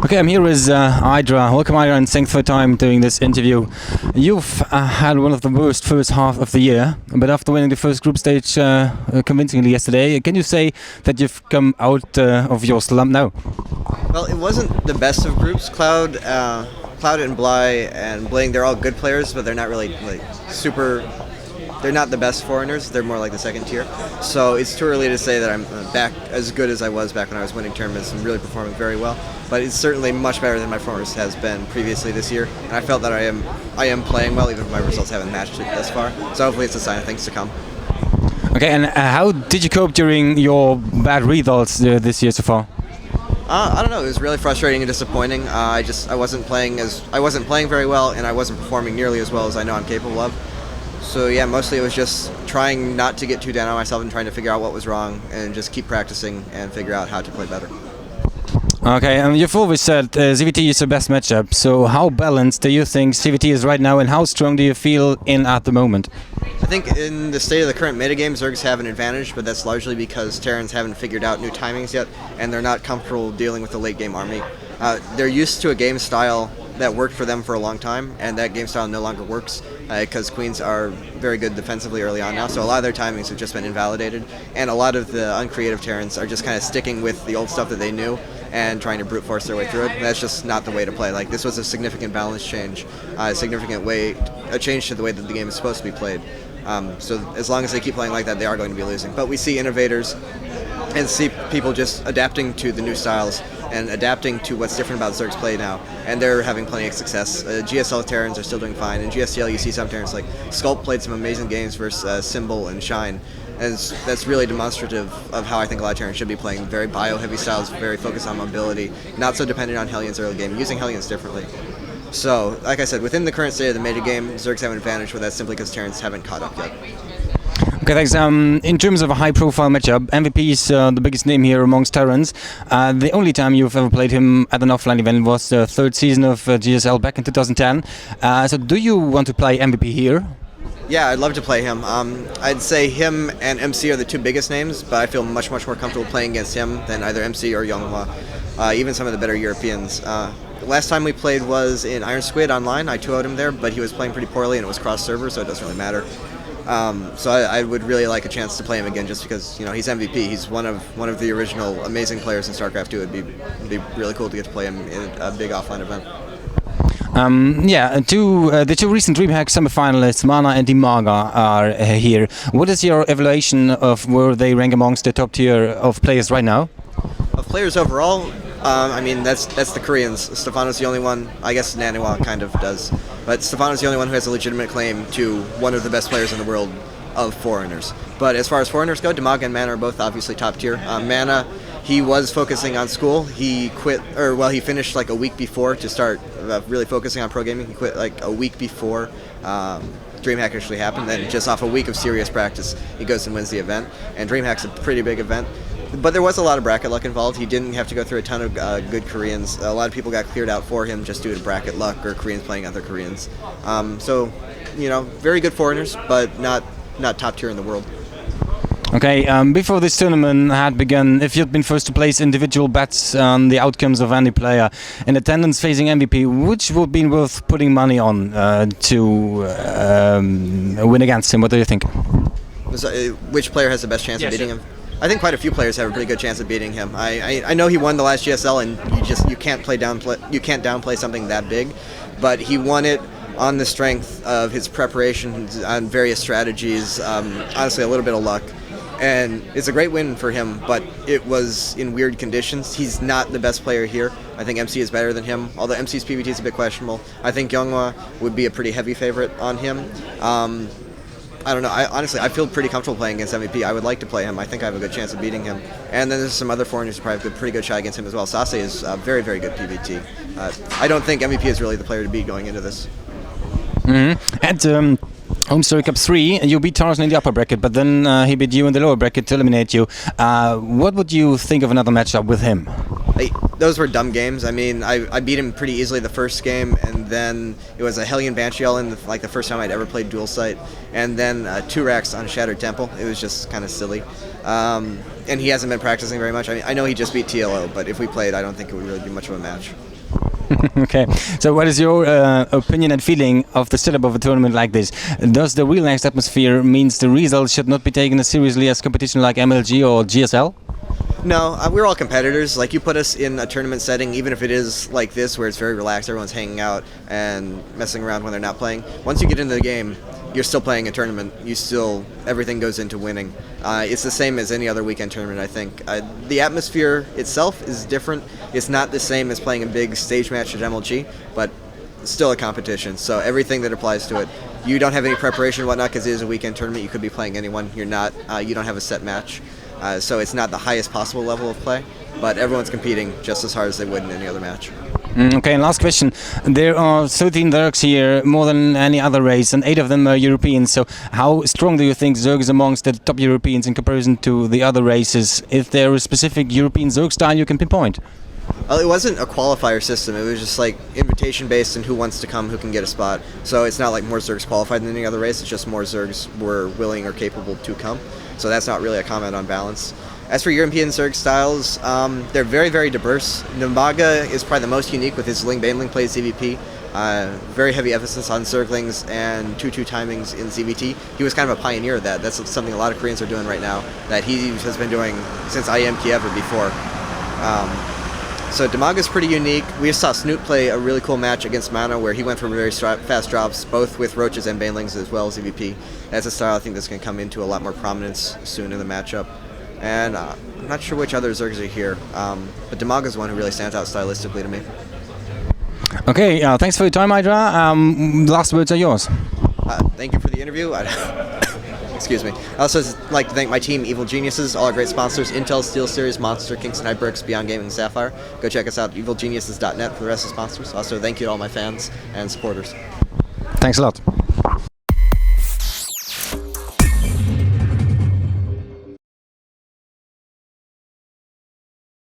Okay, I'm here with IdrA. Welcome, IdrA, and thanks for your time doing this interview. You've had one of the worst first half of the year, but after winning the first group stage convincingly yesterday, can you say that you've come out of your slump now? Well, it wasn't the best of groups. Cloud and Bly and Bling, they're all good players, but they're not really super. They're not the best foreigners. They're more like the second tier. So it's too early to say that I'm back as good as I was back when I was winning tournaments and really performing very well. But it's certainly much better than my performance has been previously this year. And I felt that I am playing well, even if my results haven't matched it thus far. So hopefully it's a sign of things to come. Okay, and how did you cope during your bad results this year so far? I don't know. It was really frustrating and disappointing. I wasn't playing very well, and I wasn't performing nearly as well as I know I'm capable of. So yeah, mostly it was just trying not to get too down on myself and trying to figure out what was wrong and just keep practicing and figure out how to play better. Okay, and you've always said CVT is the best matchup. So how balanced do you think CVT is right now, and how strong do you feel in at the moment? I think in the state of the current metagame, Zergs have an advantage, but that's largely because Terrans haven't figured out new timings yet, and they're not comfortable dealing with the late game army. They're used to a game style that worked for them for a long time, and that game style no longer works because Queens are very good defensively early on now, so a lot of their timings have just been invalidated, and a lot of the uncreative Terrans are just kind of sticking with the old stuff that they knew and trying to brute force their way through it. That's just not the way to play. Like, this was a significant balance change, a change to the way that the game is supposed to be played. So as long as they keep playing like that, they are going to be losing. But we see innovators and see people just adapting to the new styles and adapting to what's different about Zerg's play now, and they're having plenty of success. GSL Terrans are still doing fine. In GSL, you see some Terrans like Sculpt played some amazing games versus Symbol and Shine, and that's really demonstrative of how I think a lot of Terrans should be playing. Very bio-heavy styles, very focused on mobility, not so dependent on Hellions early game, using Hellions differently. So, like I said, within the current state of the metagame, Zergs have an advantage, but that's simply because Terrans haven't caught up yet. Okay, thanks. In terms of a high-profile matchup, MVP is the biggest name here amongst Tarons. The only time you've ever played him at an offline event was the third season of GSL back in 2010. So do you want to play MVP here? Yeah, I'd love to play him. I'd say him and MC are the two biggest names, but I feel much more comfortable playing against him than either MC or Yonghwa, even some of the better Europeans. The last time we played was in Iron Squid online. I 2-0'd him there, but he was playing pretty poorly and it was cross-server, so it doesn't really matter. So I would really like a chance to play him again, just because he's MVP. He's one of the original amazing players in StarCraft 2. It'd be really cool to get to play him in a big offline event. The two recent DreamHack semi-finalists, Mana and Dimaga, are here. What is your evaluation of where they rank amongst the top tier of players right now? Of players overall, I mean, that's the Koreans. Stefano's the only one. I guess Naniwa kind of does, but Stefano's the only one who has a legitimate claim to one of the best players in the world of foreigners. But as far as foreigners go, Dimaga and Mana are both obviously top tier. Mana, he was focusing on school. He quit, he finished like a week before to start really focusing on pro gaming. He quit like a week before DreamHack actually happened. Then just off a week of serious practice, he goes and wins the event. And DreamHack's a pretty big event. But there was a lot of bracket luck involved. He didn't have to go through a ton of good Koreans. A lot of people got cleared out for him just due to bracket luck or Koreans playing other Koreans. So, very good foreigners, but not top tier in the world. Okay, before this tournament had begun, if you'd been first to place individual bets on the outcomes of any player in attendance facing MVP, which would be worth putting money on to win against him? What do you think? So, which player has the best chance of beating him? I think quite a few players have a pretty good chance of beating him. I know he won the last GSL, and you can't downplay something that big, but he won it on the strength of his preparation on various strategies, honestly a little bit of luck. And it's a great win for him, but it was in weird conditions. He's not the best player here. I think MC is better than him, although MC's PvT is a bit questionable. I think Yonghwa would be a pretty heavy favorite on him. I don't know. I feel pretty comfortable playing against MVP. I would like to play him. I think I have a good chance of beating him. And then there's some other foreigners who probably have a pretty good shot against him as well. Sase is very, very good PvT. I don't think MVP is really the player to beat going into this. Mm-hmm. And HomeStory Cup 3, you beat Tarson in the upper bracket, but then he beat you in the lower bracket to eliminate you. What would you think of another matchup with him? Those were dumb games. I mean, I beat him pretty easily the first game, and then it was a Hellion Banshee all in, the first time I'd ever played dual sight, and then 2 racks on Shattered Temple. It was just kind of silly. And he hasn't been practicing very much. I mean, I know he just beat TLO, but if we played, I don't think it would really be much of a match. Okay, so what is your opinion and feeling of the setup of a tournament like this? Does the relaxed atmosphere means the results should not be taken as seriously as competition like MLG or GSL? No, we're all competitors. Like, you put us in a tournament setting, even if it is like this, where it's very relaxed, everyone's hanging out and messing around when they're not playing. Once you get into the game, you're still playing a tournament. Everything goes into winning. It's the same as any other weekend tournament, I think. The atmosphere itself is different. It's not the same as playing a big stage match at MLG, but it's still a competition. So everything that applies to it. You don't have any preparation and whatnot because it is a weekend tournament. You could be playing anyone. You don't have a set match. So it's not the highest possible level of play, but everyone's competing just as hard as they would in any other match. Okay, and last question. There are 13 Zergs here, more than any other race, and 8 of them are Europeans. So how strong do you think Zerg is amongst the top Europeans in comparison to the other races? Is there a specific European Zerg style you can pinpoint? Well, it wasn't a qualifier system. It was just like invitation based and who wants to come, who can get a spot. So it's not like more Zergs qualified than any other race. It's just more Zergs were willing or capable to come. So that's not really a comment on balance. As for European Zerg styles, they're very, very diverse. Namaga is probably the most unique with his Ling Baneling plays ZVP. Very heavy emphasis on Zerglings and 2-2 timings in ZVT. He was kind of a pioneer of that. That's something a lot of Koreans are doing right now that he has been doing since IEM Kiev or before. So Damaga's pretty unique. We just saw Snoot play a really cool match against Mana where he went for very fast drops, both with Roaches and Banelings as well as EVP. That's a style I think that's going to come into a lot more prominence soon in the matchup. And I'm not sure which other Zergs are here, but Damaga's one who really stands out stylistically to me. Okay, thanks for your time, IdrA. Last words are yours. Thank you for the interview. Excuse me. I also like to thank my team, Evil Geniuses, all our great sponsors, Intel, SteelSeries, Monster, Kingston HyperX, Beyond Gaming, Sapphire. Go check us out, evilgeniuses.net for the rest of the sponsors. Also, thank you to all my fans and supporters. Thanks a lot.